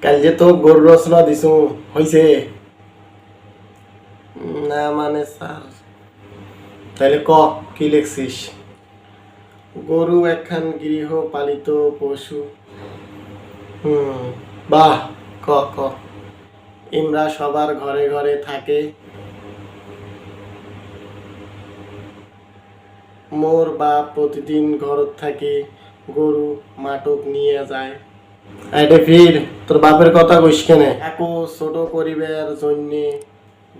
কাল যে তো গরুর রচনা দিছু হইছে না মানে স্যার তাহলে ক কি লিখছিস? গরু একখান গৃহপালিত পশু। হুম, বাহ, ক ক ইমরা সবার ঘরে ঘরে থাকে। মোর বাপ প্রতিদিন ঘরত থাকি গরু মাটক নিয়ে যায়। আইডে ফির তোর বাপের কথা কইস কেনে? একো ছোট করিবার জন্যে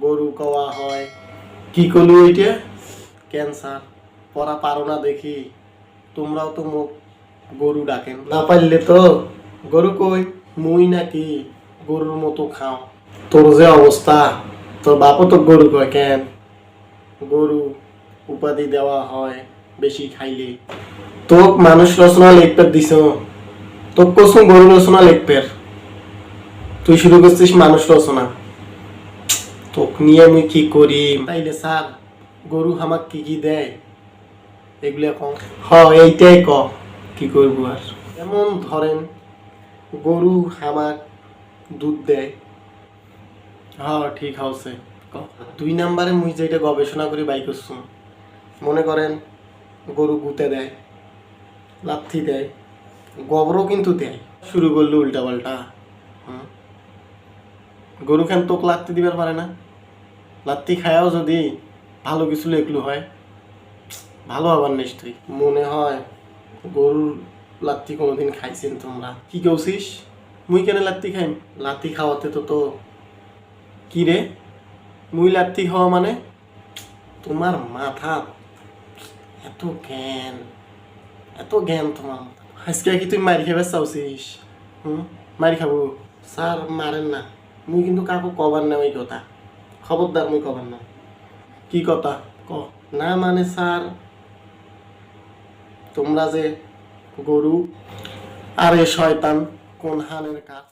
গরু কওয়া হয়। কি করলু ওইটা? ক্যান্সার পড়া পারো না দেখি, তোমরাও তো মুখ গরু ডাকেন না পারলে তো। গরু কই মুই নাকি গরুর মতো খাও? তোর যে অবস্থা, তোর বাপও তো গরু কয় কেন? গরু উপাধি দেওয়া হয় বেশি খাইলে। তোক মানুষ রচনা লিখতে দিছ, তোক কসম গরু রচনা লিখতে, তুই শুরু করছিস মানুষ রচনা। তোক নিয়ে আমি কি করি? তাইলে স্যার গরু আমাক কি কি দেয় এগুলা ক। হ এইটাই ক, কি করবো আর। যেমন ধরেন গরু আমাক দুধ দেয়। হ্যাঁ ঠিক আছে। দুই নাম্বারে মুই যেটা গবেষণা করে বাই করছুম, মনে করেন গরু গুতে দেয়, লাথি দেয়, গোবরও কিন্তু দেয়। শুরু করলো উল্টা পাল্টা। গরু খান তোক লাত্তি দিবার পারে না? লাত্তি খায়াও যদি ভালো কিছু লেখলু হয়, ভালো হবার নিশ্চয়ই। মনে হয় গরুর লাত্তি কোনোদিন খাইছেন তোমরা? কি কৌছিস? মুই কেন লাত্তি খাইম? লাত্তি খাওয়াতে তো তো কি রে, মুই লাত্তি খাওয়া মানে? তোমার মাথা এত জ্ঞান, এত জ্ঞান তোমার। আজকে কি তুই মারি খাবার চাওছিস? মারি খাবো? স্যার মারেন না, মুই কিন্তু কাকু কবার না ওই কথা, খবরদার মুই কবার না। কি কথা ক? না মানে স্যার তোমরা যে গরু, আরে শয়তান কোন হানের কাজ।